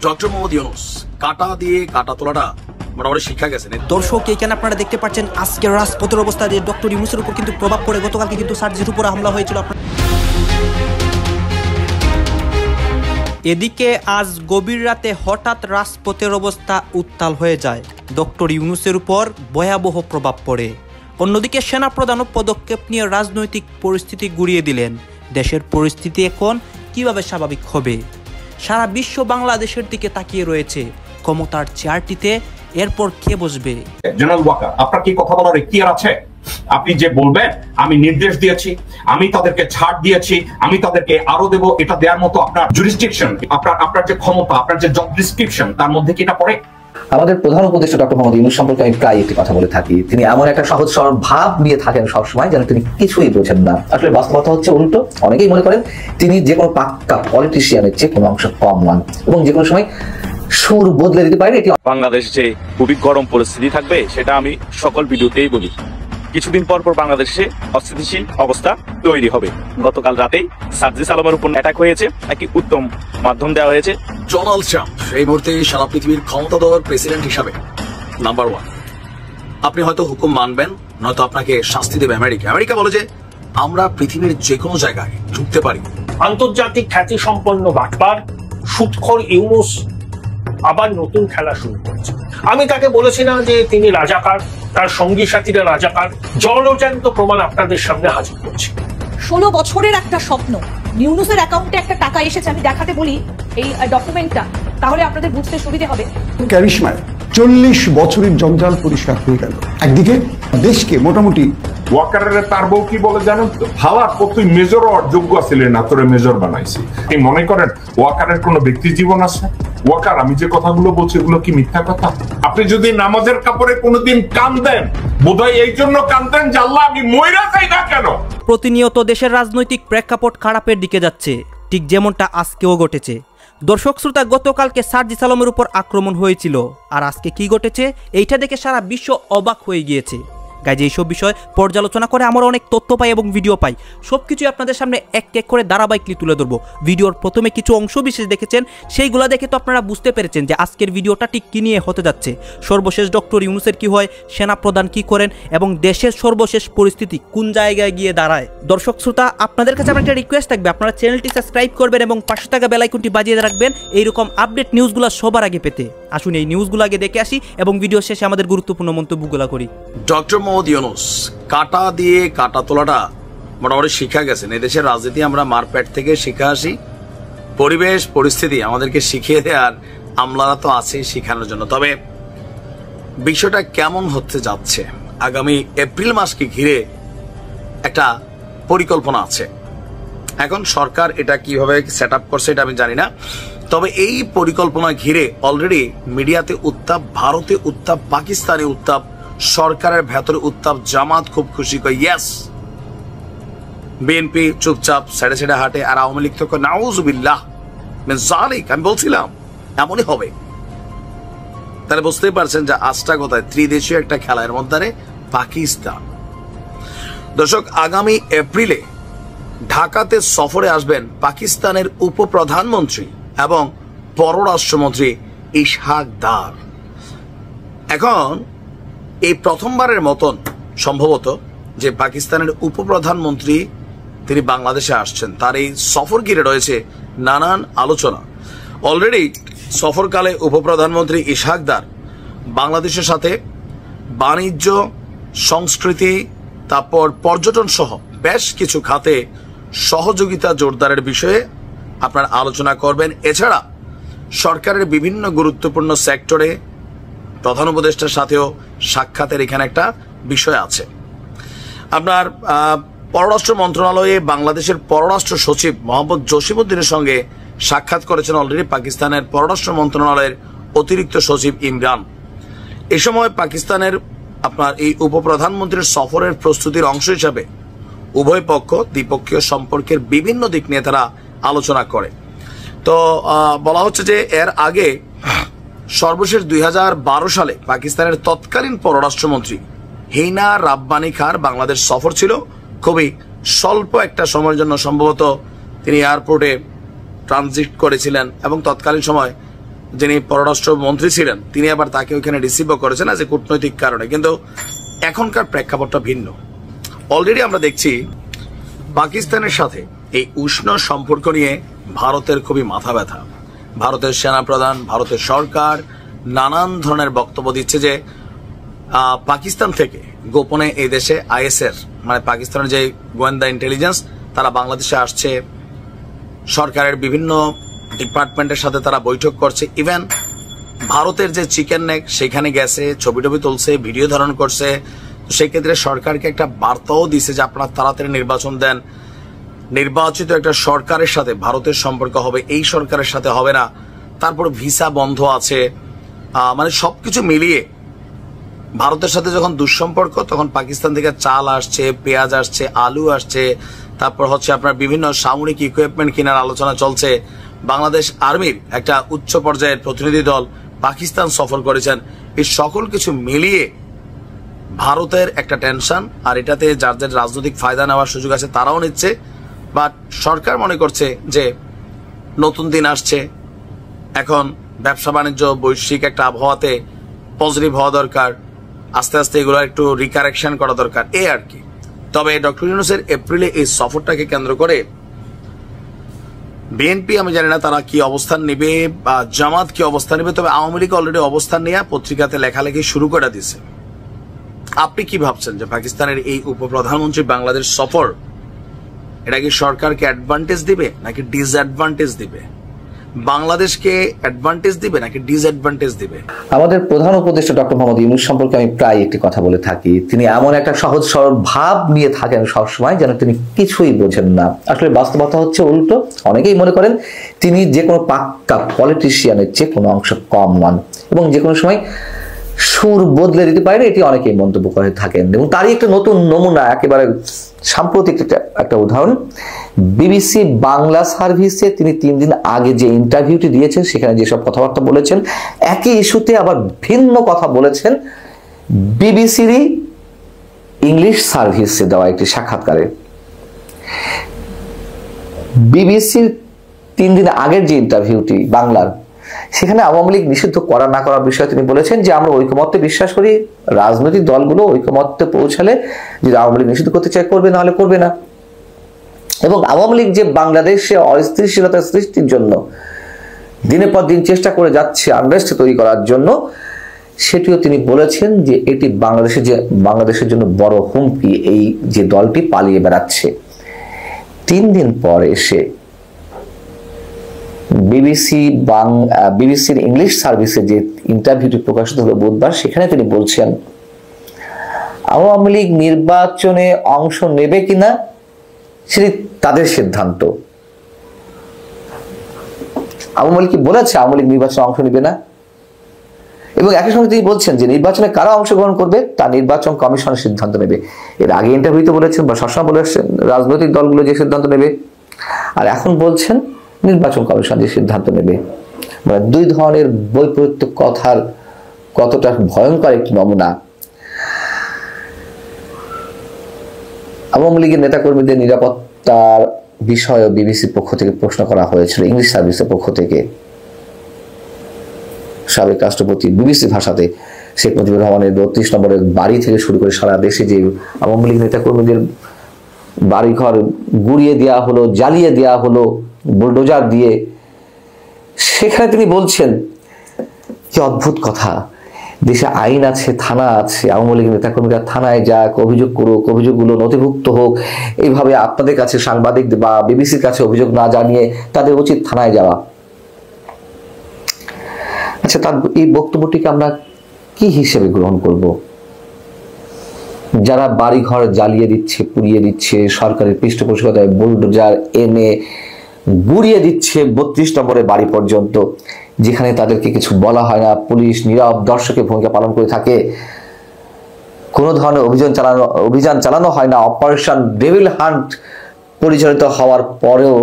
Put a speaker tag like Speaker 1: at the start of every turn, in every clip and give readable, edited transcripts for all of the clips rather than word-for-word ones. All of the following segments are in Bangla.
Speaker 1: ডক্টর মোহাম্মদ ইউনূস কাটা দিয়ে কাটা তোলাটা মোটামুটি শিক্ষা গেছেন।
Speaker 2: দর্শক এখানে আপনারা দেখতে পাচ্ছেন আজকের রাজপথের অবস্থা যে ডক্টর ইউনূসের উপর কিন্তু প্রভাব পড়ে গতকালকে কিন্তু সার্জির উপর হামলা হয়েছিল। এদিকে আজ গভীর রাতে হঠাৎ রাজপথের অবস্থা উত্তাল হয়ে যায়, ডক্টর ইউনূসের উপর ভয়াবহ প্রভাব পড়ে। অন্যদিকে সেনাপ্রধানও পদক্ষেপ নিয়ে রাজনৈতিক পরিস্থিতি ঘুরিয়ে দিলেন। দেশের পরিস্থিতি এখন কিভাবে স্বাভাবিক হবে? সারা বিশ্ব বাংলাদেশের দিকে তাকিয়ে রয়েছে। ক্ষমতার চেয়ারটিতে এরপর কে বসবে?
Speaker 3: জেনারেল ওয়াকার, আপনার কি কথা বলার এখতিয়ার আছে? আপনি যে বলবেন আমি নির্দেশ দিয়েছি, আমি তাদেরকে ছাড় দিয়েছি, আমি তাদেরকে আরো দেব, এটা দেওয়ার মতো আপনার জুরিসডিকশন, আপনার যে ক্ষমতা, আপনার যে জব ডিসক্রিপশন, তার মধ্যে কি এটা পড়ে?
Speaker 4: আমাদের প্রধান উপদেষ্টা ডক্টর মোহাম্মদ ইউনূস সম্পর্কে আমি প্রায় একটি কথা বলে থাকি, তিনি এমন একটা সহজ সরল ভাব নিয়ে থাকেন সবসময় যেন তিনি কিছুই বোঝেন না। আসলে বাস্তবতা হচ্ছে উল্টো। অনেকেই মনে করেন তিনি যে কোনো পাক্কা পলিটিশিয়ানের চেয়ে কোনো অংশ কম নন এবং যে কোনো সময় সুর বদলে দিতে পারেন। এটি
Speaker 5: বাংলাদেশ যে খুবই গরম পরিস্থিতি থাকবে সেটা আমি সকল ভিডিওতেই বলি। কিছুদিন পর পর বাংলাদেশে অস্থিতিশীল অবস্থা তৈরি হবে। গতকাল রাতেই সার্জিস আলমের উপর অ্যাটাক হয়েছে, একটি উত্তম মাধ্যম দেওয়া হয়েছে।
Speaker 1: ডোনাল্ড ট্রাম্প এই মুহূর্তে সারা পৃথিবীর ক্ষমতাধর প্রেসিডেন্ট হিসাবে নাম্বার 1। আপনি হয়তো হুকুম মানবেন, নয়তো আপনাকে শাস্তি দেবে আমেরিকা। আমেরিকা বলে যে আমরা পৃথিবীর যে কোনো জায়গায় ঢুকতে পারি।
Speaker 6: আন্তর্জাতিক খ্যাতি সম্পন্ন বাটপার সুৎখর ইউনূস আবার নতুন খেলা শুরু করেছে। আমি তাকে বলেছি না যে তিনি রাজাকার, তার সঙ্গী সাথীরা রাজাকার। জলজান্ত প্রমাণ আপনাদের সামনে হাজির করছি।
Speaker 7: 16 বছরের একটা স্বপ্ন, ইউনূসের অ্যাকাউন্টে একটা টাকা এসেছে, আমি দেখাতে বলি এই ডকুমেন্টটা, তাহলে আপনাদের বুঝতে সুবিধা হবে।
Speaker 8: ক্যারিশমায় 40 বছরের জঞ্জাল পরিষ্কার হয়ে গেল। একদিকে দেশকে মোটামুটি
Speaker 3: ওয়াকারের তার বউ কি বলে জানেন তো? হালার তুই মেজর হওয়ার যোগ্য ছিলেন না, তোরে মেজর বানাইছি। আপনি মনে করেন ওয়াকারের কোনো ব্যক্তি জীবন আছে? ওয়াকার, আমি যে কথাগুলো বলছি এগুলো কি মিথ্যা কথা? আপনি যদি নামাজের কাপড়ে কোনোদিন কাঁদেন, বোধহয় এই জন্য কাঁদেন যে আল্লাহ আমি মইরা যাই না কেন।
Speaker 2: প্রতিনিয়ত দেশের রাজনৈতিক প্রেক্ষাপট খারাপের দিকে যাচ্ছে, ঠিক যেমনটা আজকেও ঘটেছে। দর্শক শ্রোতা, গতকালকে সার্জিস আলমের উপর আক্রমণ হয়েছিল, আর আজকে কি ঘটেছে এইটা দেখে সারা বিশ্ব অবাক হয়ে গিয়েছে। গাইজ এইসব বিষয় পর্যালোচনা করে আমরা অনেক তথ্য পাই এবং ভিডিও পাই, সবকিছু আপনাদের সামনে এক এক করে ধারাবাহিকলি তুলে ধরবো। ভিডিওর প্রথমে কিছু অংশ বিশেষ দেখেছেন, সেইগুলো দেখে তো আপনারা বুঝতে পেরেছেন যে আজকের ভিডিওটা ঠিক কী নিয়ে হতে যাচ্ছে। সর্বশেষ ডক্টর ইউনূসের কি হয়, সেনাপ্রধান কি করেন এবং দেশের সর্বশেষ পরিস্থিতি কোন জায়গায় গিয়ে দাঁড়ায়। দর্শক শ্রোতা, আপনাদের কাছে আমার একটা রিকোয়েস্ট থাকবে, আপনারা চ্যানেলটি সাবস্ক্রাইব করবেন এবং পাশে থাকা বেল আইকনটি বাজিয়ে রাখবেন এইরকম আপডেট নিউজগুলো সবার আগে পেতে। আসুন এই নিউজগুলো আগে দেখে আসি এবং ভিডিও শেষে আমাদের গুরুত্বপূর্ণ মন্তব্যগুলো করি।
Speaker 1: ডক্টর মোহাম্মদ ইউনূস কাটা দিয়ে কাটা তোলাটা মোটামুটি শিক্ষা গেছেন। এই দেশের রাজনীতি আমরা মারপ্যাট থেকে শিখে আসি, পরিবেশ পরিস্থিতি আমাদেরকে শিখিয়ে দেয়, আর আমলারা তো আছেই শিখানোর জন্য। তবে বিষয়টা কেমন হতে যাচ্ছে, আগামী এপ্রিল মাসকে ঘিরে একটা পরিকল্পনা আছে। এখন সরকার এটা কিভাবে সেট আপ করছে এটা আমি জানি না, তবে এই পরিকল্পনা ঘিরে অলরেডি মিডিয়াতে উত্তাপ, ভারতে উত্তাপ, পাকিস্তানে উত্তাপ, সরকারের ভেতরে উত্তাপ। জামাত খুব খুশি কয় ইয়েস, বিএনপি চুপচাপ সাইডে সাইডে হাঁটে, আর আওয়ামী লীগ তো নাউজুবিল্লাহ মিন যালিক। আমি বলছিলাম এমনই হবে। তাহলে বুঝতেই পারছেন যে আজটা কোথায়, ত্রিদেশীয় একটা খেলা, এর মধ্যে পাকিস্তান। দর্শক, আগামী এপ্রিলে ঢাকাতে সফরে আসবেন পাকিস্তানের উপপ্রধানমন্ত্রী এবং পররাষ্ট্রমন্ত্রী ইশহাক দার। এখন এই প্রথমবারের মতন সম্ভবত যে পাকিস্তানের উপপ্রধানমন্ত্রী তিনি বাংলাদেশে আসছেন, তার এই সফর ঘিরে রয়েছে নানান আলোচনা। অলরেডি সফরকালে উপপ্রধানমন্ত্রী ইশহাক দার বাংলাদেশের সাথে বাণিজ্য, সংস্কৃতি, তারপর পর্যটন সহ বেশ কিছু খাতে সহযোগিতা জোরদারের বিষয়ে আপনার আলোচনা করবেন। এছাড়া সরকারের বিভিন্ন গুরুত্বপূর্ণ সেক্টরে প্রধান উপদেষ্টার সাথেও সাক্ষাতের এখানে একটা বিষয় আছে। আপনার পররাষ্ট্র মন্ত্রণালয়ে বাংলাদেশের পররাষ্ট্র সচিব মোহাম্মদ জসিমউদ্দিনের সঙ্গে সাক্ষাৎ করেছেন অলরেডি পাকিস্তানের পররাষ্ট্র মন্ত্রণালয়ের অতিরিক্ত সচিব ইমরান। এ সময় পাকিস্তানের আপনার এই উপপ্রধানমন্ত্রীর সফরের প্রস্তুতির অংশ হিসাবে উভয় পক্ষ দ্বিপক্ষীয় সম্পর্কের বিভিন্ন দিক নিয়ে তারা আলোচনা করে। তো বলা হচ্ছে যে এর আগে সর্বশেষ 2012 সালে পাকিস্তানের তৎকালীন পররাষ্ট্রমন্ত্রী হিনা রাব্বানি খার বাংলাদেশ সফর ছিল। খুবই স্বল্প একটা সময়ের জন্য সম্ভবত তিনি এয়ারপোর্টে ট্রানজিট করেছিলেন এবং তৎকালীন সময় যিনি পররাষ্ট্র মন্ত্রী ছিলেন তিনি আবার তাকে ওইখানে রিসিভও করেছেন যে কূটনৈতিক কারণে। কিন্তু এখনকার প্রেক্ষাপটটা ভিন্ন। অলরেডি আমরা দেখছি পাকিস্তানের সাথে এই উষ্ণ সম্পর্ক নিয়ে ভারতের খুবই মাথা ব্যথা। ভারতের সেনাপ্রধান, ভারতের সরকার নানান ধরনের বক্তব্য দিচ্ছে যে পাকিস্তান থেকে গোপনে এই দেশে আইএসএর মানে পাকিস্তানের যে গোয়েন্দা ইন্টেলিজেন্স তারা বাংলাদেশে আসছে, সরকারের বিভিন্ন ডিপার্টমেন্টের সাথে তারা বৈঠক করছে। ইভেন ভারতের যে চিকেন নেক সেখানে গেছে, ছবি টবি তুলছে, ভিডিও ধারণ করছে। সেক্ষেত্রে সরকারকে একটা বার্তাও দিছে যে আপনারা তাড়াতাড়ি নির্বাচন দেন, নির্বাচিত একটা সরকারের সাথে ভারতের সম্পর্ক হবে, এই সরকারের সাথে হবে না। তারপর ভিসা বন্ধ আছে, মানে সবকিছু মিলিয়ে ভারতের সাথে যখন দুঃসম্পর্ক তখন পাকিস্তান থেকে চাল আসছে, পেঁয়াজ আসছে, আলু আসছে, তারপর হচ্ছে আপনার বিভিন্ন সামরিক ইকুইপমেন্ট কেনার আলোচনা চলছে। বাংলাদেশ আর্মির একটা উচ্চ পর্যায়ের প্রতিনিধি দল পাকিস্তান সফর করেছেন। এই সকল কিছু মিলিয়ে ভারতের একটা টেনশন, আর এটাতে যার যার রাজনৈতিক ফায়দা নেওয়ার সুযোগ আছে তারাও নিচ্ছে। বাট সরকার মনে করছে যে নতুন দিন আসছে, এখন ব্যবসা বাণিজ্য বৈশ্বিক একটা আবহাওয়াতে পজিটিভ হওয়া দরকার, আস্তে আস্তে এগুলো একটু রিকারেকশন করা দরকার, এই আর কি। তবে ডক্টর ইউনূসের এপ্রিলে এই সফরটাকে কেন্দ্র করে বিএনপি আমি জানি না তারা কি অবস্থান নেবে বা জামাত কি অবস্থান নেবে, তবে আওয়ামী লীগ অলরেডি অবস্থান নিয়ে পত্রিকাতে লেখালেখি শুরু করে দিছে। আপনি কি ভাবছেন যে পাকিস্তানের এই উপপ্রধানমন্ত্রী বাংলাদেশ সফর এটা কি সরকারকে অ্যাডভান্টেজ দিবে নাকি ডিসঅ্যাডভান্টেজ দিবে? বাংলাদেশকে অ্যাডভান্টেজ দিবে নাকি ডিসঅ্যাডভান্টেজ দিবে?
Speaker 4: আমাদের প্রধান উপদেষ্টা ডক্টর মোহাম্মদ ইউনূস সম্পর্কে আমি প্রায় একটি কথা বলে থাকি, তিনি এমন একটা সহজ সরল ভাব নিয়ে থাকেন সবসময় যেন তিনি কিছুই বোঝেন না। আসলে বাস্তবতা হচ্ছে উল্টো। অনেকেই মনে করেন তিনি যে কোনো পাক্কা পলিটিশিয়ানের চেয়ে কোনো অংশ কম নন এবং যে কোনো সময় সুর বদলে দিতে পারেন, এটি অনেকেই মন্তব্য করে থাকেন। এবং তারই একটা নতুন নমুনা, একেবারে সাম্প্রতিক একটা উদাহরণ, বিবিসি বাংলা সার্ভিসে তিনি 3 দিন আগে যে ইন্টারভিউটি দিয়েছেন সেখানে যেসব কথাবার্তা বলেছেন, একই ইস্যুতে আবার ভিন্ন কথা বলেছেন বিবিসিরই ইংলিশ সার্ভিসে দেওয়া একটি সাক্ষাৎকারে। বিবিসির 3 দিন আগের যে ইন্টারভিউটি বাংলার, সেখানে আওয়ামী লীগ নিষিদ্ধ করা না করার বিষয়ে তিনি বলেছেন যে আমরা ঐকমত্যে বিশ্বাস করি, রাজনৈতিক দলগুলো ঐকমত্যে পৌঁছালে যদি আওয়ামী লীগ নিষিদ্ধ করতে চায় করবে, নাহলে করবে না। এবং আওয়ামী লীগ যে বাংলাদেশে অস্থিতিশীলতা সৃষ্টির জন্য দিনের পর দিন চেষ্টা করে যাচ্ছে আনরেস্ট তৈরি করার জন্য, সেটিও তিনি বলেছেন যে এটি বাংলাদেশের জন্য বড় হুমকি, এই যে দলটি পালিয়ে বেড়াচ্ছে। 3 দিন পর এসে বিবিসির ইংলিশ সার্ভিসে যে ইন্টারভিউটি প্রকাশিত হলো বুধবার, সেখানে তিনি বলছেন আওয়ামী লীগ নির্বাচনে অংশ নেবে কিনা সেটি তাদের সিদ্ধান্ত। আওয়ামী লীগ কি বলেছে আওয়ামী লীগ নির্বাচনে অংশ নেবে না? এবং একই সঙ্গে তিনি বলছেন যে নির্বাচনে কারা অংশগ্রহণ করবে তা নির্বাচন কমিশনের সিদ্ধান্ত নেবে। এর আগে ইন্টারভিউতে বলেছেন বা সবসময় বলেছেন রাজনৈতিক দলগুলো যে সিদ্ধান্ত নেবে, আর এখন বলছেন নির্বাচন কমিশন যে সিদ্ধান্ত নেবে। মানে 2 ধরনের বৈপরীত্য কথার কতটা ভয়ঙ্কর একটি নমুনা। আওয়ামী লীগের নেতাকর্মীদের নিরাপত্তার বিষয়ে বিবিসির পক্ষ থেকে প্রশ্ন করা হয়েছিল, ইংলিশ সার্ভিসের পক্ষ থেকে। সাবেক রাষ্ট্রপতি বিবিসি ভাষাতে শেখ মুজিবুর রহমানের 32 নম্বরের বাড়ি থেকে শুরু করে সারা দেশে যে আওয়ামী লীগ নেতাকর্মীদের বাড়িঘর গুড়িয়ে দেওয়া হলো, জ্বালিয়ে দেওয়া হলো বুলডোজার দিয়ে, সেখানে তিনি বলছেন কি অদ্ভুত কথা, দেশে আইন আছে, থানা আছে, আওয়ামী লীগ নেতাকর্মীরা থানায় যাক, অভিযোগ করুক, অভিযোগগুলো নথিভুক্ত হোক। এইভাবে আপনাদের কাছে সাংবাদিক বা বিবিসির কাছে অভিযোগ না জানিয়ে তাদের উচিত থানায় যাওয়া। আচ্ছা, তার এই বক্তব্যটিকে আমরা কি হিসেবে গ্রহণ করব? যারা বাড়িঘর জ্বালিয়ে দিচ্ছে, পুড়িয়ে দিচ্ছে, সরকারের পৃষ্ঠপোষকতায় বুলডোজার এনে গুড়িয়ে দিচ্ছে 32 নম্বরের বাড়ি পর্যন্ত, যেখানে তাদেরকে কিছু বলা হয় না, পুলিশ নীরব দর্শকের ভূমিকা পালন করে থাকে, কোনো ধরনের অভিযান চালানো হয় না, অপারেশন ডেভিল হান্ট পরিচালিত হওয়ার পরেও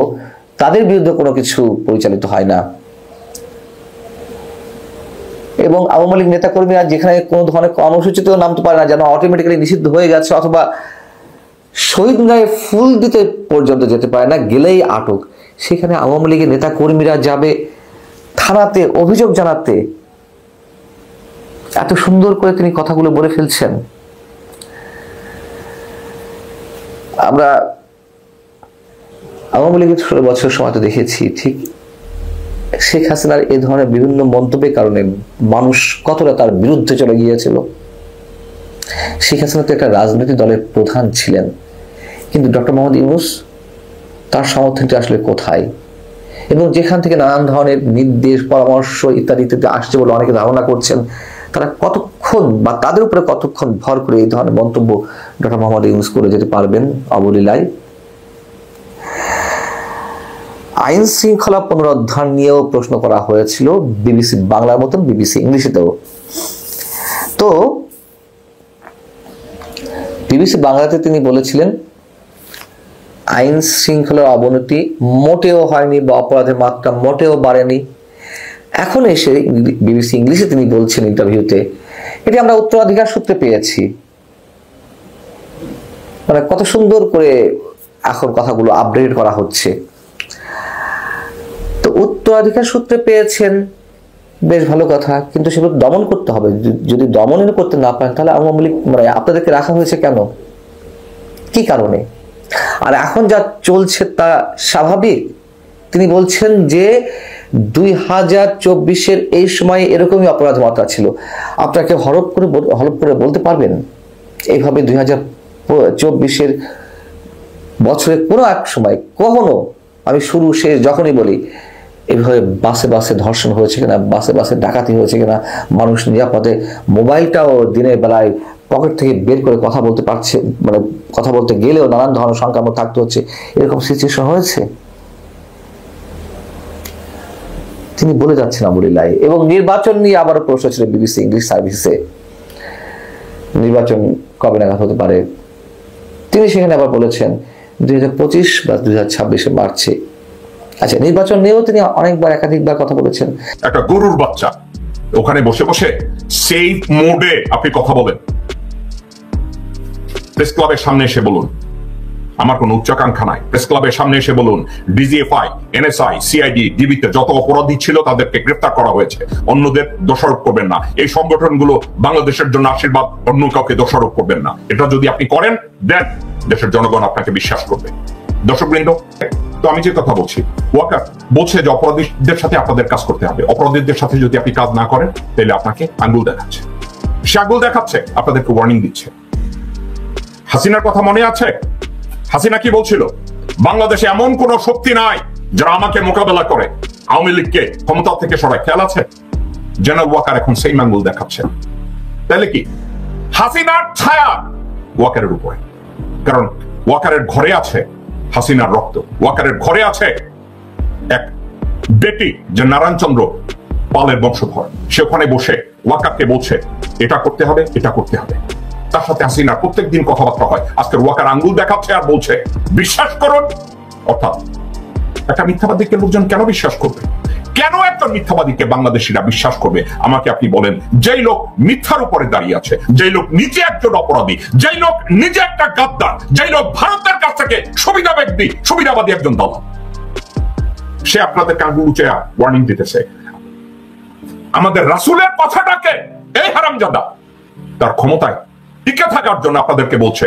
Speaker 4: তাদের বিরুদ্ধে কোনো কিছু পরিচালিত হয় না। এবং আওয়ামী লীগ নেতাকর্মীরা যেখানে কোনো ধরনের কর্মসূচিতেও নামতে পারে না, যেন অটোমেটিক্যালি নিষিদ্ধ হয়ে গেছে, অথবা শহীদ মিনারে ফুল দিতে পর্যন্ত যেতে পারে না, গেলেই আটক, সেখানে আওয়ামী লীগের নেতাকর্মীরা যাবে থানাতে অভিযোগ জানাতে এত সুন্দর করে তিনি কথাগুলো বলে ফেলছেন। আমরা আওয়ামী লীগের 16 বছর সময় তো দেখেছি ঠিক শেখ হাসিনার এই ধরনের বিভিন্ন মন্তব্যের কারণে মানুষ কতটা তার বিরুদ্ধে চলে গিয়েছিল। শেখ হাসিনা তো একটা রাজনৈতিক দলের প্রধান ছিলেন, কিন্তু ডক্টর মোহাম্মদ ইউনূস তার সমর্থনটি আসলে কোথায়, এবং যেখান থেকে নানান ধরনের নির্দেশ পরামর্শ ইত্যাদি ইত্যাদি আসছে বলে অনেকে ধারণা করছেন, তারা কতক্ষণ বা তাদের উপরে কতক্ষণ ভর করে এই ধরনের মন্তব্য ডক্টর মোহাম্মদ ইউনূস করে যেতে পারবেন অবলীলায়। আইন শৃঙ্খলা পুনরুদ্ধার নিয়েও প্রশ্ন করা হয়েছিল বিবিসি বাংলার মতন বিবিসি ইংলিশেতেও। তো বিবিসি বাংলাতে তিনি বলেছিলেন আইন শৃঙ্খলার অবনতি মোটেও হয়নি বা অপরাধের মাত্রা মোটেও বাড়েনি। এখন এসে বিবিসি ইংলিশে তিনি বলছেন ইন্টারভিউতে, এটি আমরা উত্তরাধিকার সূত্রে পেয়েছি। মানে কত সুন্দর করে এখন কথাগুলো আপডেট করা হচ্ছে। তো উত্তরাধিকার সূত্রে পেয়েছেন, বেশ ভালো কথা, কিন্তু সেগুলো দমন করতে হবে। যদি দমন করতে না পারেন তাহলে আওয়ামী লীগ মানে আপনাদেরকে রাখা হয়েছে কেন, কি কারণে? আর এখন যা চলছে তা স্বাভাবিক। তিনি বলছেন যে 2024-এর এই সময় এরকমই অপরাধ মাত্রা ছিল। আপনাকে হলফ করে বলতে পারবেন এইভাবে 2024-এর বছরের কোনো এক সময় কখনো, আমি শুরু শেষ যখনই বলি, এইভাবে বাসে বাসে ধর্ষণ হয়েছে কিনা, বাসে বাসে ডাকাতি হয়েছে কিনা, মানুষ নিরাপদে মোবাইলটাও দিনের বেলায় পকেট থেকে বের করে কথা বলতে পারছে, মানে কথা বলতে গেলেও নানান ধরনের সংখ্যার মধ্যে থাকতে হচ্ছে, এরকম সিচুয়েশন হয়েছে? তিনি বলে যাচ্ছেন আমুলিল্লাহ। এবং নির্বাচন নিয়ে আবারও প্রশ্ন ছিল বিবিসি ইংলিশ সার্ভিসে, নির্বাচন কবে নাগাদ হতে পারে। তিনি সেখানে আবার বলেছেন 2025 বা 2026-এ মার্চে। আচ্ছা, নির্বাচন নিয়েও তিনি অনেকবার একাধিকবার কথা বলেছেন।
Speaker 3: একটা গরুর বাচ্চা ওখানে বসে বসে সেফ মোডে আপনি কথা বলেন, প্রেস ক্লাবের সামনে এসে বলুন আমার কোনো উচ্চাকাঙ্ক্ষা নাই, প্রেস ক্লাবের সামনে এসে বলুন ডিজিএফআই, এনএসআই, সিআইডি, ডিবিতে যত অপরাধী ছিল তাদেরকে গ্রেফতার করা হয়েছে, অন্যদের দোষারোপ করবেন না। এই সংগঠনগুলো বাংলাদেশের জন্য আশীর্বাদ, অন্য কাউকে দোষারোপ করবেন না। এটা যদি আপনি করেন দেন দেশের জনগণ আপনাকে বিশ্বাস করবে। দর্শকবৃন্দ, তো আমি যে কথা বলছি, ওয়াকার বলছে যে অপরাধীদের সাথে আপনাদের কাজ করতে হবে, অপরাধীদের সাথে যদি আপনি কাজ না করেন তাহলে আপনাকে আঙ্গুল দেখাচ্ছে। সে আঙ্গুল দেখাচ্ছে, আপনাদেরকে ওয়ার্নিং দিচ্ছে। হাসিনার কথা মনে আছে? হাসিনা কি বলছিল? বাংলাদেশে এমন কোন শক্তি নাই যারা আমাকে মোকাবেলা করে, আওয়ামী লীগকে ক্ষমতা থেকে সরায়। খেয়াল আছে? জেনারেল ওয়াকার এখন সেই আঙ্গুল দেখাচ্ছে। তাহলে কি হাসিনার ছায়া ওয়াকারের উপরে? কারণ ওয়াকারের ঘরে আছে হাসিনার রক্ত, ওয়াকারের ঘরে আছে এক বেটি যে নারায়ণচন্দ্র পালের বংশধর। সে ওখানে বসে ওয়াকারকে বলছে এটা করতে হবে, এটা করতে হবে। তার সাথে হাসিনার প্রত্যেকদিন কথাবার্তা হয়। আজকের ওয়াকার আঙ্গুল দেখাচ্ছে আর বলছে বিশ্বাস করুন। অর্থাৎ একটা মিথ্যাবাদীকে লোকজন কেন বিশ্বাস করবে? কেন একটা মিথ্যাবাদীকে বাংলাদেশিরা বিশ্বাস করবে? আমাকে আপনি বলেন। যেই লোক মিথ্যার উপরে দাঁড়িয়ে আছে, যেই লোক নিজে একজন অপরাধী, যেই লোক নিজে একটা গাদ্দার, যেই লোক ভারতের কাছ থেকে সুবিধাবাদী একজন দল, সে আপনাদেরকে আঙ্গুল উঁচে ওয়ার্নিং দিতেছে। আমাদের রাসূলের কথাটাকে এই হারামজাদা তার ক্ষমতায় টিকে থাকার জন্য আপনাদেরকে বলছে।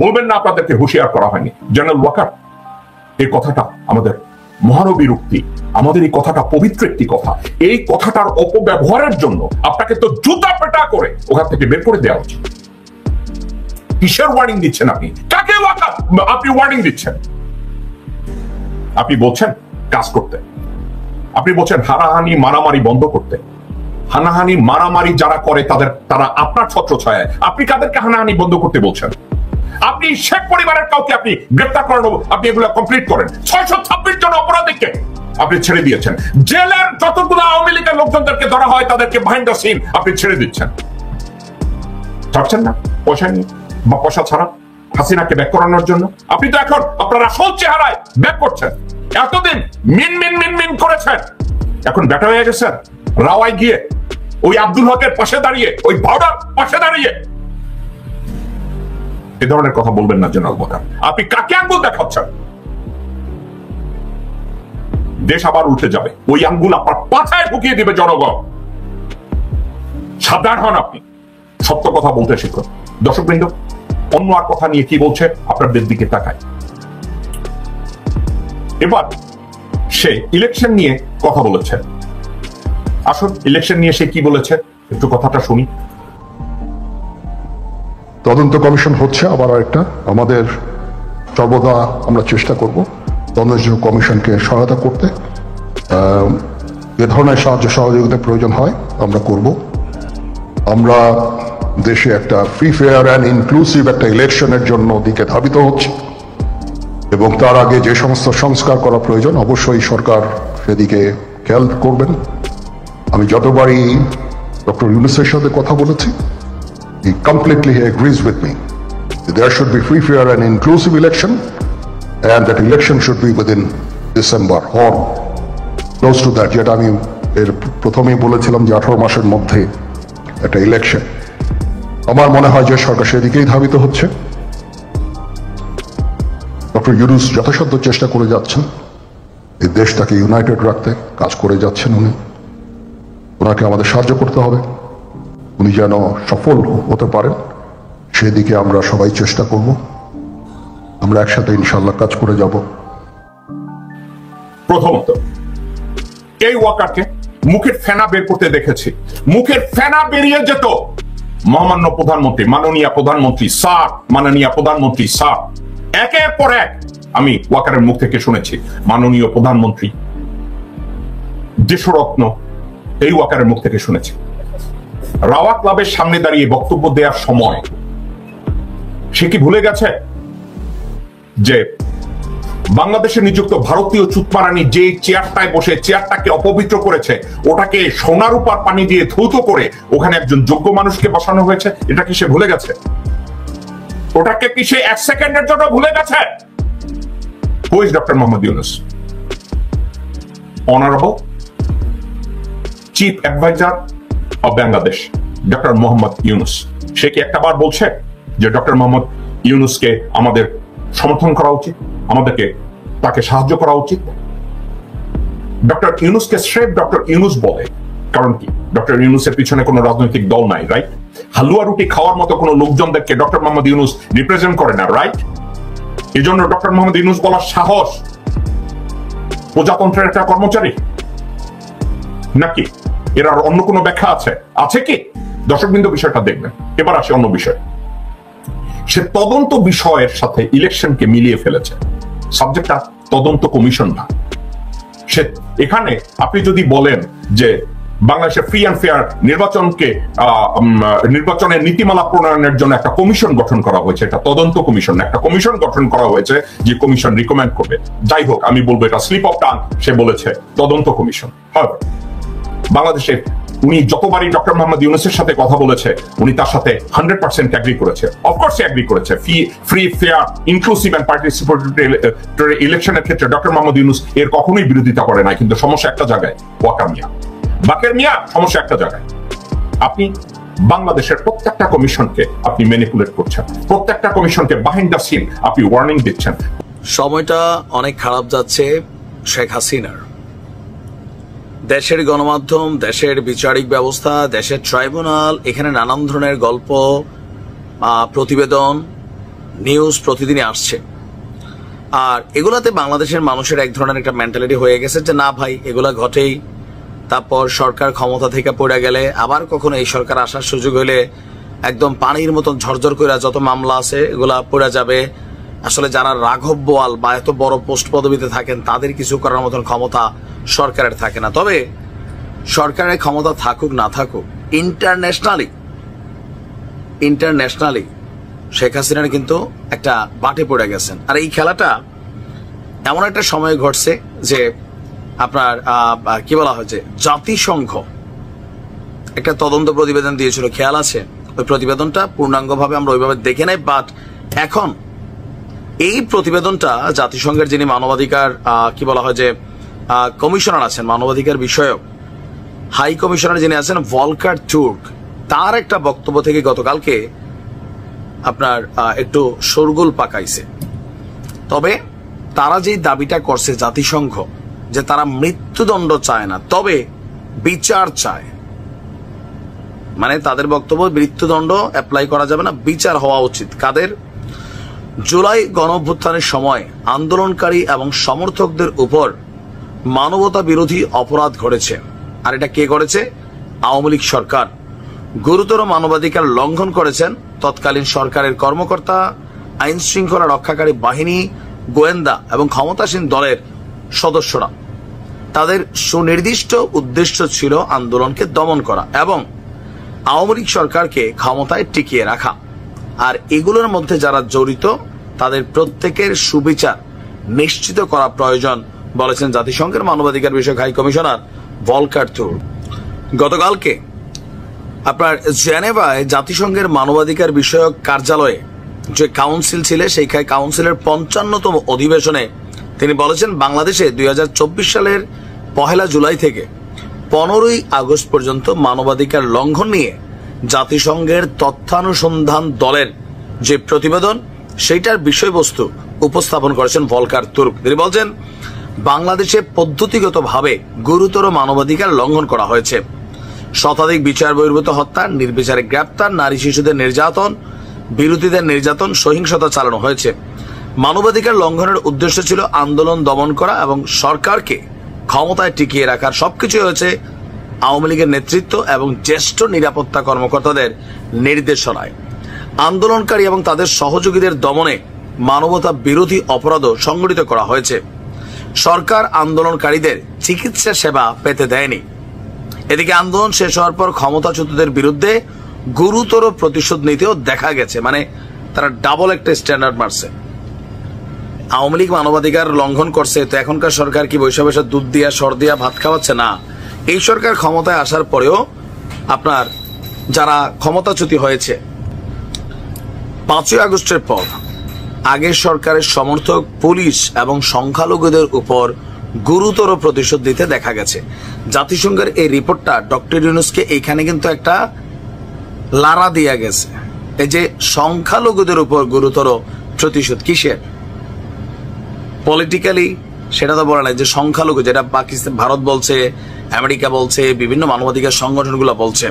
Speaker 3: বলবেন না আপনাদেরকে হুঁশিয়ার করা হয়নি? জেনারেল ওয়াকার, এই কথাটা আমাদের মহানবীর উক্তি, আমাদের এই কথাটা পবিত্র একটি কথা। এই কথাটার অপব্যবহারের জন্য আপনাকে তো জুতা পেটা করে ওখান থেকে বের করে দেওয়া উচিত। কিসের ওয়ার্নিং দিচ্ছেন আপনি? কাকে ওয়াকার আপনি ওয়ার্নিং দিচ্ছেন? আপনি বলছেন কাজ করতে, আপনি বলছেন হানাহানি মারামারি বন্ধ করতে। হানাহানি মারামারি যারা করে তারা আপনার ছত্রছায়ায়। আপনি কাদেরকে হানাহানি বন্ধ করতে বলছেন? আপনি শেখ পরিবারের কাউকে আপনি গ্রেফতার করানো, আপনি এগুলো কমপ্লিট করেন। 626 জন অপরাধীকে আপনি ছেড়ে দিয়েছেন। জেলের যতগুলো আওয়ামী লীগের লোকজনদেরকে ধরা হয় তাদেরকে বিহাইন্ড দ্য সিন আপনি ছেড়ে দিচ্ছেন। ছাড়ছেন না পয়সা নিয়ে বা পয়সা ছাড়া হাসিনাকে ব্যাক করানোর জন্য। আপনি তো এখন আপনার আসল চেহারায় ব্যাক করছেন। এতদিন মিন মিন মিন মিন করেছেন, এখন ব্যাটা হয়ে গেছেন। রাওয়ায় গিয়ে ওই আব্দুল হকের পাশে দাঁড়িয়ে, ওই ভাওডার পাশে দাঁড়িয়ে এ ধরনের কথা বলবেন না জেনারেল ওয়াকার। আপনি কাকে আঙ্গুল দেখাচ্ছেন? দেশ আবার উঠে যাবে, ওই আঙ্গুল আপনার পাছায় ঢুকিয়ে দিবে জনগণ। সাবধান হন, আপনি সত্য কথা বলতে শিখুন। দর্শকবৃন্দ, অন্য আর কথা নিয়ে কি বলছে আপনাদের দিকে তাকায়। এবার সে ইলেকশন নিয়ে কথা বলেছে। আসুন ইলেকশন নিয়ে সে কি বলেছে একটু কথাটা শুনি।
Speaker 9: তদন্ত কমিশন হচ্ছে আবার আরেকটা, আমাদের সর্বদা আমরা চেষ্টা করব তদন্ত কমিশনকে সহায়তা করতে। এ ধরনের সাহায্য সহযোগিতা প্রয়োজন হয় আমরা করব। আমরা দেশে একটা ফ্রি ফেয়ার অ্যান্ড ইনক্লুসিভ একটা ইলেকশনের জন্য দিকে ধাবিত হচ্ছে, এবং তার আগে যে সমস্ত সংস্কার করা প্রয়োজন অবশ্যই সরকার সেদিকে খেয়াল করবেন। আমি যতবারই ডক্টর ইউনূসের সাথে কথা বলেছি, he completely agrees with me that there should be free, fair and inclusive election, and that election should be within December or close to that, যেটা আমি এর প্রথমেই বলেছিলাম যে 18 মাসের মধ্যে একটা ইলেকশন। আমার মনে হয় যে সরকার সেদিকেই ধাবিত হচ্ছে। ডক্টর ইউনূস যথাসাধ্য চেষ্টা করে যাচ্ছেন এই দেশটাকে ইউনাইটেড রাখতে, কাজ করে যাচ্ছেন উনি। ওনাকে আমাদের সাহায্য করতে হবে, উনি যেন সফল হতে পারেন সেদিকে আমরা সবাই চেষ্টা করব। আমরা একসাথে ইনশাল্লাহ কাজ করে যাব।
Speaker 3: প্রথমত, এই ওয়াকারকে মুখের ফেনা বের করতে দেখেছি, মুখের ফেনা বেরিয়ে যেত। মহামান্য প্রধানমন্ত্রী, মাননীয় প্রধানমন্ত্রী স্যার, মাননীয় প্রধানমন্ত্রী স্যার, একের পর এক আমি ওয়াকারের মুখ থেকে শুনেছি মাননীয় প্রধানমন্ত্রী, দেশরত্ন, এই ওয়াকারের মুখ থেকে শুনেছি। রাওয়া ক্লাবের সামনে দাঁড়িয়ে বক্তব্য দেওয়ার সময় সে কি ভুলে গেছে যে বাংলাদেশে নিযুক্ত ভারতীয় চুতমারানি যে চেয়ারটায় বসে চেয়ারটাকে অপবিত্র করেছে, ওটাকে সোনা রূপার পানি দিয়ে ধৌত করে ওখানে একজন যোগ্য মানুষকে বসানো হয়েছে? এটা কি সে ভুলে গেছে? ওটাকে কি সে 1 সেকেন্ডের জন্য ভুলে গেছে? Who is doctor Mohammad Yunus? Honourable chief adviser of Bangladesh, doctor Mohammad Yunus. সে কি একটা বার বলছে যে ডক্টর মোহাম্মদ ইউনূসকে আমাদের সমর্থন করা উচিত, আমাদেরকে তাকে সাহায্য করা উচিত? ডক্টর ইউনূসকে স্রেফ ডক্টর ইউনূস বলে, কারণ কি ডক্টর ইউনূসের পিছনে কোনো রাজনৈতিক দল নাই, রাইট? হালুয়া রুটি খাওয়ার মতো কোনো লোকজনদেরকে ডক্টর মোহাম্মদ ইউনূস রিপ্রেজেন্ট করে না, রাইট? এই জন্য ডক্টর মোহাম্মদ ইউনূস বলার সাহস। প্রজাতন্ত্রের একটা কর্মচারী নাকি? এর আর অন্য কোনো ব্যাখ্যা আছে কি? দর্শকবৃন্দ, বিষয়টা দেখবেন। এবার আসে অন্য বিষয়। সে তদন্ত বিষয়ের সাথে ইলেকশনকে মিলিয়ে ফেলেছে। সাবজেক্টটা তদন্ত কমিশন না। সে এখানে আপনি যদি বলেন যে বাংলাদেশের ফ্রি অ্যান্ড ফেয়ার নির্বাচনের নীতিমালা প্রণয়নের জন্য একটা কমিশন গঠন করা হয়েছে, এটা তদন্ত কমিশন, একটা কমিশন গঠন করা হয়েছে যে কমিশন রিকমেন্ড করবে। যাই হোক, আমি বলবো এটা স্লিপ অফ টাং। সে বলেছে তদন্ত কমিশন। বাংলাদেশে উনি যতবারই ডক্টর মোহাম্মদ ইউনূসের সাথে কথা বলেছে, উনি তার সাথে 100% অ্যাগ্রি করেছে। অফকোর্স অ্যাগ্রি করেছে। Free fair inclusive and participatory ইলেকশনের ক্ষেত্রে ডক্টর মোহাম্মদ ইউনূস এর কখনোই বিরোধিতা করে নাই। কিন্তু সমস্যা একটা জায়গায়, ওয়াকার মিয়া, বাকের মিয়া, সমস্যা একটা জায়গায়। আপনি বাংলাদেশের প্রত্যেকটা কমিশনকে আপনি ম্যানিপুলেট করছেন, প্রত্যেকটা কমিশনকে বিহাইন্ড দ্য সিন আপনি ওয়ার্নিং দিচ্ছেন।
Speaker 1: সময়টা অনেক খারাপ যাচ্ছে শেখ হাসিনার। দেশের গণমাধ্যম, দেশের বিচারিক ব্যবস্থা, দেশের ট্রাইব্যুনাল, এখানে নানান ধরনের গল্প, প্রতিবেদন, নিউজ প্রতিদিনই আসছে। আর এগুলাতে বাংলাদেশের মানুষের এক ধরনের একটা মেন্টালিটি হয়ে গেছে যে না ভাই, এগুলা ঘটেই। তারপর সরকার ক্ষমতা থেকে পড়ে গেলে আবার কখনো এই সরকার আসার সুযোগ হইলে একদম পানির মতন ঝরঝর করে যত মামলা আছে এগুলা পড়ে যাবে। আসলে যারা রাঘব বোয়াল বা এত বড় পোস্ট পদবিতে থাকেন তাদের কিছু করার মতন ক্ষমতা সরকারের থাকে না। তবে সরকারের ক্ষমতা থাকুক না থাকুক, ইন্টারন্যাশনালি শেখ হাসিনার কিন্তু একটা বাটে পড়ে গেছেন। আর এই খেলাটা এমন একটা সময় ঘটছে যে আপনার কি বলা হয়েছে, জাতিসংঘ একটা তদন্ত প্রতিবেদন দিয়েছিল, খেয়াল আছে? ওই প্রতিবেদনটা পূর্ণাঙ্গভাবে আমরা ওইভাবে দেখে নাই, বাট এখন এই প্রতিবেদনটা জাতিসংঘের যিনি মানবাধিকার কি বলা হয় যে কমিশনার আছেন, মানবাধিকার বিষয়ক হাই কমিশনার যিনি আছেন ভলকার তুর্ক, তার একটা বক্তব্য থেকে গতকালকে আপনার একটু শোরগোল পাকাইছে। তবে তারা যে দাবিটা করছে জাতিসংঘ যে তারা মৃত্যুদণ্ড চায় না, তবে বিচার চায়। মানে তাদের বক্তব্য মৃত্যুদণ্ড অ্যাপ্লাই করা যাবে না, বিচার হওয়া উচিত। কাদের? জুলাই গণঅভ্যুত্থানের সময় আন্দোলনকারী এবং সমর্থকদের উপর মানবতা বিরোধী অপরাধ ঘটেছে। আর এটা কে করেছে? আওয়ামী লীগ সরকার। গুরুতর মানবাধিকার লঙ্ঘন করেছেন তৎকালীন সরকারের কর্মকর্তা, আইন শৃঙ্খলা রক্ষাকারী বাহিনী, গোয়েন্দা এবং ক্ষমতাসীন দলের সদস্যরা। তাদের সুনির্দিষ্ট উদ্দেশ্য ছিল আন্দোলনকে দমন করা এবং আওয়ামী লীগ সরকারকে ক্ষমতায় টিকিয়ে রাখা। আর এগুলোর মধ্যে যারা জড়িত তাদের প্রত্যেকের সুবিচার নিশ্চিত করা প্রয়োজন বলেছেন জাতিসংঘের মানবাধিকার বিষয়ক হাই কমিশনার ভলকার তুর্ক। গতকালকে আপনার জেনেভায় জাতিসংঘের মানবাধিকার বিষয়ক কার্যালয়ে যে কাউন্সিল ছিল, সেই কাউন্সিলের 55তম অধিবেশনে তিনি বলেছেন, বাংলাদেশে 2024 সালের 1 জুলাই থেকে 15 আগস্ট পর্যন্ত মানবাধিকার লঙ্ঘন নিয়ে জাতিসংঘের তথ্যানুসন্ধান দলের যে প্রতিবেদন, সেইটার বিষয়বস্তু উপস্থাপন করেছেন ভলকার তুর্ক। তিনি বলছেন, বাংলাদেশে পদ্ধতিগতভাবে গুরুতর মানবাধিকার লঙ্ঘন করা হয়েছে। শতাধিক বিচার বহির্ভূত হত্যা, নির্বিচারে গ্রেপ্তার, নারী শিশুদের নির্যাতন, বিরোধীদের নির্যাতন, সহিংসতা চালানো হয়েছে। মানবাধিকার লঙ্ঘনের উদ্দেশ্য ছিল আন্দোলন দমন করা এবং সরকারকে ক্ষমতায় টিকিয়ে রাখার। সবকিছু হয়েছে আওয়ামী লীগের নেতৃত্ব এবং জ্যেষ্ঠ নিরাপত্তা কর্মকর্তাদের নির্দেশনায়। আন্দোলনকারী এবং তাদের সহযোগীদের দমনে মানবতা বিরোধী অপরাধও সংগঠিত করা হয়েছে। সরকার আন্দোলনকারীদের চিকিৎসা সেবা পেতে দেয়নি। এদিকে আন্দোলন শেষ হওয়ার পর ক্ষমতাচ্যুতদের বিরুদ্ধে গুরুতর প্রতিশোধ নিতেও দেখা গেছে। মানে তারা ডাবল একটা স্ট্যান্ডার্ড মারছে। আওয়ামী লীগ মানবাধিকার লঙ্ঘন করছে, তো এখনকার সরকার কি বৈশা বৈশা দুধ দিয়া সর দিয়া ভাত খাওয়াচ্ছে? না, এই সরকার ক্ষমতায় আসার পরেও আপনার যারা ক্ষমতাচ্যুত হয়েছে 5 আগস্টের পর আগের সরকারের সমর্থক, পুলিশ এবং সংখ্যালঘুদের উপর গুরুতর প্রতিশোধ দিতে দেখা গেছে। জাতিসংঘের এই রিপোর্টটা ডক্টর ইউনূসকে এইখানে কিন্তু একটা লারা দিয়া গেছে। এই যে সংখ্যালঘুদের উপর গুরুতর প্রতিশোধ কিসের? পলিটিক্যালি সেটা তো বলা নাই, যে সংখ্যালঘু, যেটা পাকিস্তান, ভারত বলছে, আমেরিকা বলছে, বিভিন্ন মানবাধিকার সংগঠনগুলো বলছে।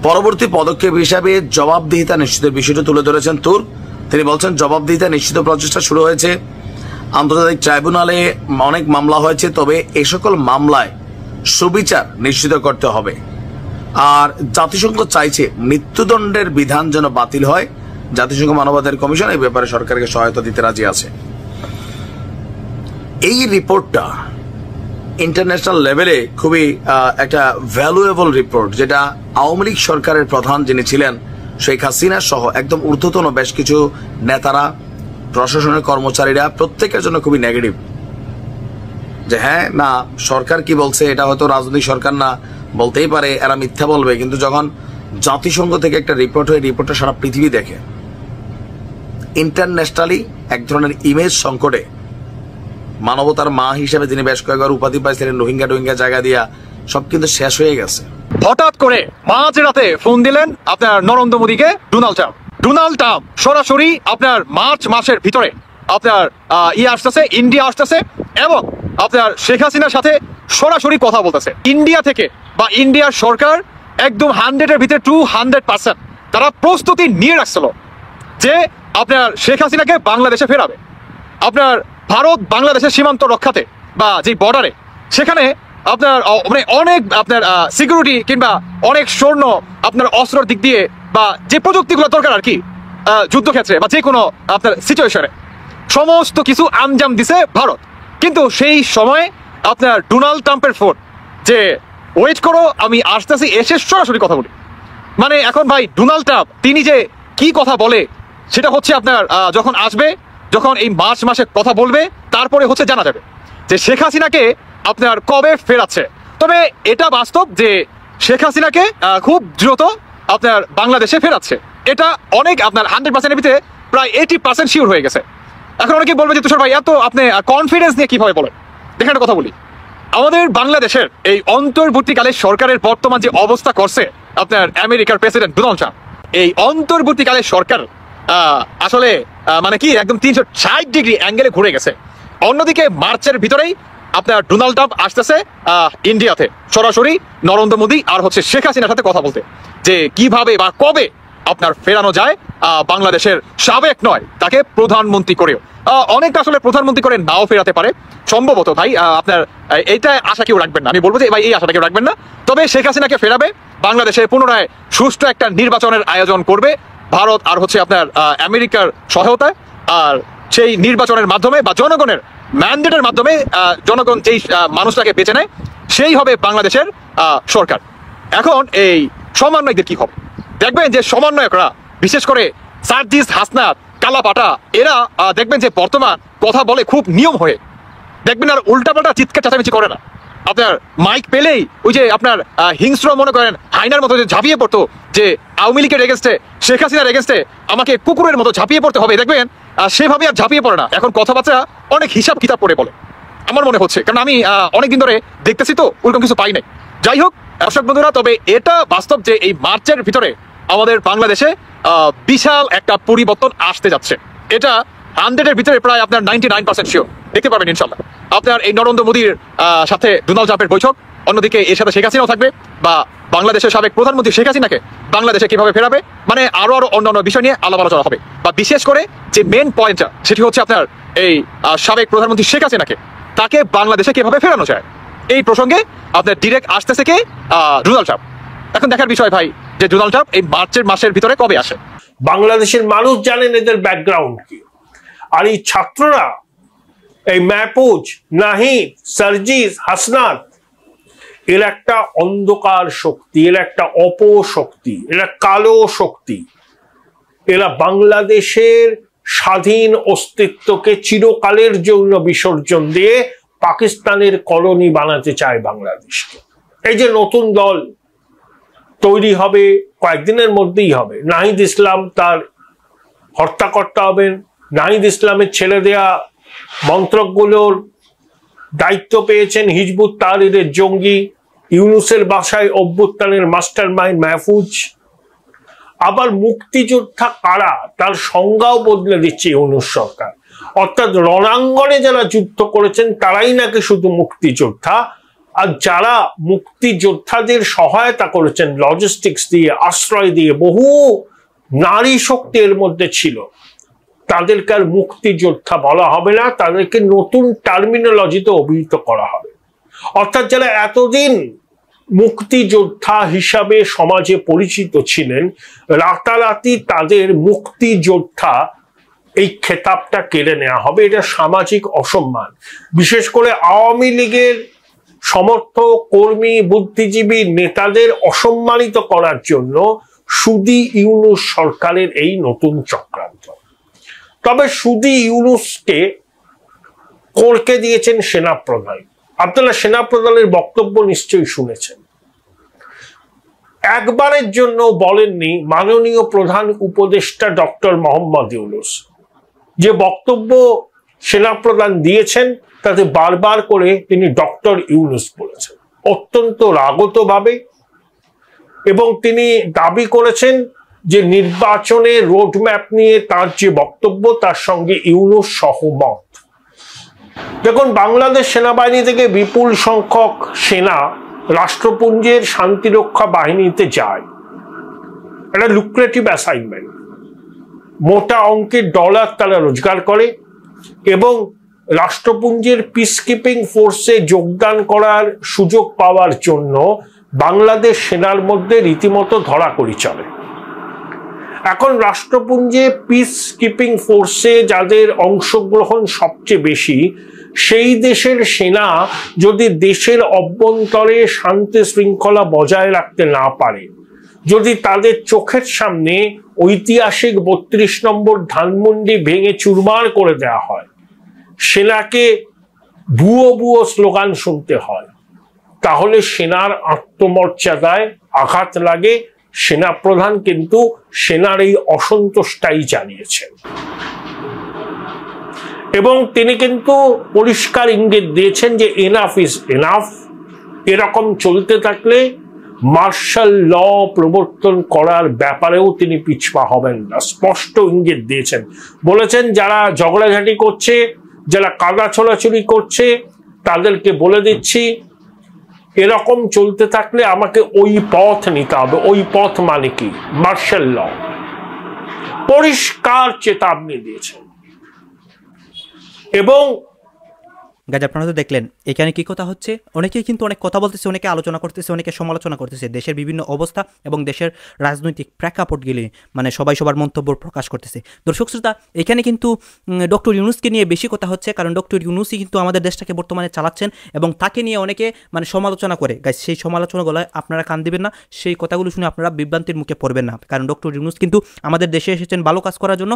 Speaker 1: পরবর্তী পদক্ষেপ হিসাবে জবাবদিহিতা নিশ্চিতের বিষয়টি তুলে ধরেছেন তুর্ক। তিনি বলছেন, জবাবদিহিতা নিশ্চিত প্রচেষ্টা শুরু হয়েছে। আন্তর্জাতিক ট্রাইব্যুনালে অনেক মামলা হয়েছে, তবে এ সকল মামলায় সুবিচার নিশ্চিত করতে হবে। আর জাতিসংঘ চাইছে মৃত্যুদণ্ডের বিধান যেন বাতিল হয়। জাতিসংঘ মানবাধিকার কমিশন এই ব্যাপারে সরকারকে সহায়তা দিতে রাজি আছে। এই রিপোর্টটা ইন্টারন্যাশনাল লেভেলে খুবই একটা ভ্যালুয়েবল রিপোর্ট, যেটা আওয়ামী লীগ সরকারের প্রধান যিনি ছিলেন শেখ হাসিনা সহ একদম ঊর্ধ্বতন বেশ কিছু নেতারা, প্রশাসনের কর্মচারীরা প্রত্যেকের জন্য খুবই নেগেটিভ। যে হ্যাঁ না, সরকার কি বলছে, এটা হয়তো রাজনৈতিক সরকার না, বলতেই পারে এরা মিথ্যা বলবে, কিন্তু যখন জাতিসংঘ থেকে একটা রিপোর্ট হয়, রিপোর্টটা সারা পৃথিবী দেখে, ইন্টারন্যাশনালি এক ধরনের ইমেজ সংকটে মানবতার মা হিসেবে তিনি বেশ কয়েকবার উপাধি পাইছিলেন, রোহিঙ্গা জায়গা দিয়া, সব কিন্তু শেষ হয়ে গেছে।
Speaker 10: হঠাৎ করে মাঝরাতে ফোন দিলেন আপনার নরেন্দ্র মোদীকে ডোনাল্ড ট্রাম্প সরাসরি আপনার মার্চ মাসের ভিতরে আপনার আসতেছে, ইন্ডিয়া আসতেছে এবং আপনার শেখ হাসিনার সাথে সরাসরি কথা বলতেছে। ইন্ডিয়া থেকে বা ইন্ডিয়ার সরকার একদম 100-এর ভিতরে 200% তারা প্রস্তুতি নিয়ে রাখছিল যে আপনার শেখ হাসিনাকে বাংলাদেশে ফেরাবে। আপনার ভারত বাংলাদেশের সীমান্ত রক্ষাতে বা যে বর্ডারে, সেখানে আপনার মানে অনেক আপনার সিকিউরিটি কিংবা অনেক সৈন্য আপনার অস্ত্রের দিক দিয়ে বা যে প্রযুক্তিগুলো দরকার আর কি যুদ্ধক্ষেত্রে বা যে কোনো আপনার সিচুয়েশনে সমস্ত কিছু আঞ্জাম দিছে ভারত। কিন্তু সেই সময় আপনার ডোনাল্ড ট্রাম্পের ফোন যে ওয়েট করো, আমি আসতেছি, এসে সরাসরি কথা বলি। মানে এখন ভাই ডোনাল্ড ট্রাম্প তিনি যে কি কথা বলে সেটা হচ্ছে আপনার যখন আসবে, যখন এই মার্চ মাসে কথা বলবে, তারপরে হচ্ছে জানা যাবে যে শেখ হাসিনাকে আপনার কবে ফেরাচ্ছে। তবে এটা বাস্তব যে শেখ হাসিনাকে খুব দ্রুত আপনার বাংলাদেশে ফেরাচ্ছে। এটা অনেক আপনার 100%-এর ভিতরে প্রায় 80% শিওর হয়ে গেছে। এখন অনেকে বলবে যে তুষার ভাই এত আপনি কনফিডেন্স নিয়ে কিভাবে বলেন? দেখেন একটা কথা বলি, আমাদের বাংলাদেশের এই অন্তর্বর্তীকালে সরকারের বর্তমান যে অবস্থা করছে আপনার আমেরিকার প্রেসিডেন্ট ডোনাল্ড ট্রাম্প, এই অন্তর্বর্তীকালে সরকার আসলে মানে কি একদম 360 ডিগ্রি অ্যাঙ্গেলে ঘুরে গেছে। অন্যদিকে মার্চের ভিতরেই আপনার ডোনাল্ড ট্রাম্প আসতেছে ইন্ডিয়াতে সরাসরি নরেন্দ্র মোদী আর হচ্ছে শেখ হাসিনার সাথে কথা বলতে, যে কিভাবে বা কবে আপনার ফেরানো যায় বাংলাদেশের সাবেক নয় তাকে প্রধানমন্ত্রী করেও। অনেকটা আসলে প্রধানমন্ত্রী করে নাও ফেরাতে পারে সম্ভবত ভাই, আপনার এইটা আশা কেউ রাখবেন না। আমি বলবো যে ভাই এই আশাটা কেউ রাখবেন না, তবে শেখ হাসিনাকে ফেরাবে, বাংলাদেশে পুনরায় সুষ্ঠু একটা নির্বাচনের আয়োজন করবে ভারত আর হচ্ছে আপনার আমেরিকার সহায়তায়। আর সেই নির্বাচনের মাধ্যমে বা জনগণের ম্যান্ডেটের মাধ্যমে জনগণ যেই মানুষটাকে বেছে নেয় সেই হবে বাংলাদেশের সরকার। এখন এই সমন্বয়কদের কি হবে? দেখবেন যে সমন্বয়করা বিশেষ করে সার্জিস, হাসনাত, কালাপাটা এরা দেখবেন যে বর্তমান কথা বলে খুব নিয়ম হয়ে, দেখবেন আর উল্টাপাল্টা চিৎকার চেঁচামেচি করে না। আপনার মাইক পেলেই ওই যে আপনার হিংস্র মনে করেন হাইনার মতো যে ঝাঁপিয়ে পড়তো, যে আওয়ামী লীগের এগেনস্টে, শেখ হাসিনার এগেনস্টে আমাকে কুকুরের মতো ঝাঁপিয়ে পড়তে হবে, দেখবেন সেভাবে আর ঝাঁপিয়ে পড়ে না। এখন কথাবার্তা অনেক হিসাব কিতাব করে বলে আমার মনে হচ্ছে, কারণ আমি অনেকদিন ধরে দেখতেছি তো ওরকম কিছু পাই নাই। যাই হোক দর্শক বন্ধুরা, তবে এটা বাস্তব যে এই মার্চের ভিতরে আমাদের বাংলাদেশে বিশাল একটা পরিবর্তন আসতে যাচ্ছে। এটা 100-এর ভিতরে প্রায় আপনার 99% শিওর দেখতে পাবেন ইনশাল্লাহ। আপনার এই নরেন্দ্র মোদীর সাথে ডোনাল্ড ট্রাম্পের বৈঠক, অন্যদিকে এর সাথে শেখ হাসিনাও থাকবে, বা বাংলাদেশের সাবেক প্রধানমন্ত্রী শেখ হাসিনাকে বাংলাদেশে কিভাবে ফেরাবে, মানে আরো অন্যান্য বিষয় নিয়ে আলাপ আলোচনা হবে। বা বিশেষ করে যে মেন পয়েন্টটা সেটি হচ্ছে আপনার এই সাবেক প্রধানমন্ত্রী শেখ হাসিনাকে তাকে বাংলাদেশে কিভাবে ফেরানো যায়, এই প্রসঙ্গে আপনার ডিরেক্ট আসতেছে কে? Donald Trump. এখন দেখার বিষয় ভাই যে ডোনাল্ড ট্রাম্প এই মাসের ভিতরে কবে আসে।
Speaker 6: বাংলাদেশের মানুষ জানেন এদের ব্যাকগ্রাউন্ড কি, আর এই ছাত্ররা, এই মাহফুজ, নাহিদ, সার্জিস, হাসনাত, এর একটা অন্ধকার শক্তি, এর একটা অপশক্তি, এরা কালো শক্তি। এরা বাংলাদেশের স্বাধীন অস্তিত্বকে চিরকালের জন্য বিসর্জন দিয়ে পাকিস্তানের কলোনি বানাতে চায় বাংলাদেশকে। এই যে নতুন দল তৈরি হবে, কয়েকদিনের মধ্যেই হবে, নাহিদ ইসলাম তার হর্তাকর্তা হবেন, নাহিদ ইসলামের ছেলে দেয়া মন্ত্রকগুলোর দায়িত্ব পেয়েছেন হিজবুত তাহরিরের জঙ্গি, ইউনুসের বাসায় অভ্যুত্থানের মাস্টার মাইন্ড মাহফুজ। আবার মুক্তিযোদ্ধা কারা তার সংজ্ঞাও বদলে দিচ্ছে ইউনুস সরকার, অর্থাৎ রণাঙ্গনে যারা যুদ্ধ করেছেন তারাই নাকি শুধু মুক্তিযোদ্ধা, আর যারা মুক্তিযোদ্ধাদের সহায়তা করেছেন লজিস্টিক্স দিয়ে, আশ্রয় দিয়ে, বহু নারী শক্তি এর মধ্যে ছিল, তাদেরকে আর মুক্তিযোদ্ধা বলা হবে না, তাদেরকে নতুন টার্মিনোলজিতে অভিহিত করা হবে। অর্থাৎ যারা এতদিন মুক্তিযোদ্ধা হিসাবে সমাজে পরিচিত ছিলেন, রাতারাতি তাদের মুক্তিযোদ্ধা এই খেতাবটা কেড়ে নেওয়া হবে। এটা সামাজিক অসম্মান। বিশেষ করে আওয়ামী লীগের সমর্থক, কর্মী, বুদ্ধিজীবী নেতাদের অসম্মানিত করার জন্য সুদি ইউনুস সরকারের এই নতুন চক্রান্ত। তবে সুদি ইউনুসকে করকে দিয়েছেন সেনাপ্রধান। আপনারা সেনাপ্রধানের বক্তব্য নিশ্চয়ই শুনেছেন। একবারের জন্য বলেননি মাননীয় প্রধান উপদেষ্টা ডক্টর মোহাম্মদ ইউনুস। যে বক্তব্য সেনাপ্রধান দিয়েছেন তাতে বারবার করে তিনি ডক্টর ইউনুস বলেছেন, অত্যন্ত রাগতভাবে, এবং তিনি দাবি করেছেন যে নির্বাচনের রোডম্যাপ নিয়ে তার যে বক্তব্য তার সঙ্গে ইউনুস সহমত। দেখুন, বাংলাদেশ সেনাবাহিনী থেকে বিপুল সংখ্যক সেনা রাষ্ট্রপুঞ্জের শান্তিরক্ষা বাহিনীতে যায়, একটা লুক্রেটিভ অ্যাসাইনমেন্ট, মোটা অঙ্কের ডলার তারা রোজগার করে, এবং রাষ্ট্রপুঞ্জের পিসকিপিং ফোর্সে যোগদান করার সুযোগ পাওয়ার জন্য বাংলাদেশ সেনার মধ্যে রীতিমতো ধরাকড়ি চলে। এখন রাষ্ট্রপুঞ্জে পিস কিপিং ফোর্সে যাদের অংশগ্রহণ সবচেয়ে বেশি, সেই দেশের সেনা যদি দেশের অভ্যন্তরে শান্তি শৃঙ্খলা বজায় রাখতে না পারে, যদি তাদের চোখের সামনে ঐতিহাসিক 32 নম্বর ধানমন্ডি ভেঙে চুরমার করে দেওয়া হয়, সেনাকে ভুয়ো ভুয়ো স্লোগান শুনতে হয়, তাহলে সেনার আত্মমর্যাদায় আঘাত লাগে। সেনাপ্রধান কিন্তু সেনার এই অসন্তোষটাই জানিয়েছেন, এবং তিনি কিন্তু পরিষ্কার ইঙ্গিত দিয়েছেন যে এনাফ ইজ এনাফ। এরকম চলতে থাকলে মার্শাল ল প্রবর্তন করার ব্যাপারেও তিনি পিছপা হবেন না, স্পষ্ট ইঙ্গিত দিয়েছেন। বলেছেন যারা ঝগড়াঝাটি করছে, যারা কাদা ছোড়াছুড়ি করছে, তাদেরকে বলে দিচ্ছি এরকম চলতে থাকলে আমাকে ওই পথ নিতে হবে। ওই পথ মানে কি? Martial law. পরিষ্কার চেতাবনী দিয়েছেন। এবং
Speaker 2: গাইজ আপনারা তো দেখলেন এখানে কি কথা হচ্ছে, অনেকেই কিন্তু অনেক কথা বলতেছে, অনেকে আলোচনা করতেছে, অনেকে সমালোচনা করতেছে দেশের বিভিন্ন অবস্থা এবং দেশের রাজনৈতিক প্রেক্ষাপটগুলি, মানে সবাই সবার মন্তব্য প্রকাশ করতেছে। দর্শক শ্রোতা, এখানে কিন্তু ডক্টর ইউনূসকে নিয়ে বেশি কথা হচ্ছে, কারণ ডক্টর ইউনূসই কিন্তু আমাদের দেশটাকে বর্তমানে চালাচ্ছেন এবং তাকে নিয়ে অনেকে মানে সমালোচনা করে। গাইজ সেই সমালোচনাগুলো আপনারা কান দিবেন না, সেই কথাগুলো শুনে আপনারা বিভ্রান্তির মুখে পড়বেন না, কারণ ডক্টর ইউনূস কিন্তু আমাদের দেশে এসেছেন ভালো কাজ করার জন্য।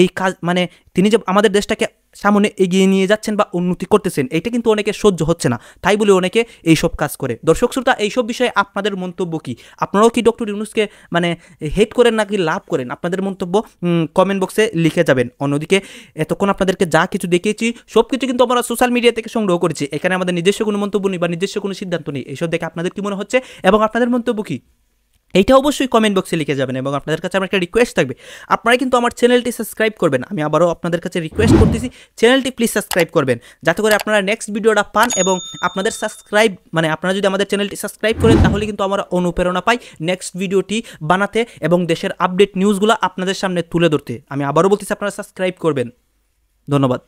Speaker 2: এই কাজ মানে তিনি যে আমাদের দেশটাকে সামনে এগিয়ে নিয়ে যাচ্ছেন বা উন্নতি করতেছেন, এটা কিন্তু অনেকে সহ্য হচ্ছে না, তাই বলে অনেকে এইসব কাজ করে। দর্শক শ্রোতা, এইসব বিষয়ে আপনাদের মন্তব্য কি? আপনারাও কি ডক্টর ইউনূসকে মানে হেট করেন নাকি লাভ করেন? আপনাদের মন্তব্য কমেন্ট বক্সে লিখে যাবেন। অন্যদিকে এতক্ষণ আপনাদেরকে যা কিছু দেখিয়েছি সব কিছু কিন্তু আমরা সোশ্যাল মিডিয়া থেকে সংগ্রহ করেছি, এখানে আমাদের নিজস্ব কোনো মন্তব্য নেই বা নিজস্ব কোনো সিদ্ধান্ত নেই। এইসব দেখে আপনাদের কি মনে হচ্ছে এবং আপনাদের মন্তব্য কি, এইটা অবশ্যই কমেন্ট বক্সে লিখে যাবেন। এবং আপনাদের কাছে আমার একটা রিকোয়েস্ট থাকবে, আপনারা কিন্তু আমার চ্যানেলটি সাবস্ক্রাইব করবেন। আমি আবারও আপনাদের কাছে রিকোয়েস্ট করতেছি, চ্যানেলটি প্লিজ সাবস্ক্রাইব করবেন, যাতে করে আপনারা নেক্সট ভিডিওটা পান। এবং আপনাদের সাবস্ক্রাইব মানে আপনারা যদি আমাদের চ্যানেলটি সাবস্ক্রাইব করেন তাহলে কিন্তু আমরা অনুপ্রেরণা পাই নেক্সট ভিডিওটি বানাতে এবং দেশের আপডেট নিউজগুলো আপনাদের সামনে তুলে ধরতে। আমি আবারও বলতেছি, আপনারা সাবস্ক্রাইব করবেন। ধন্যবাদ।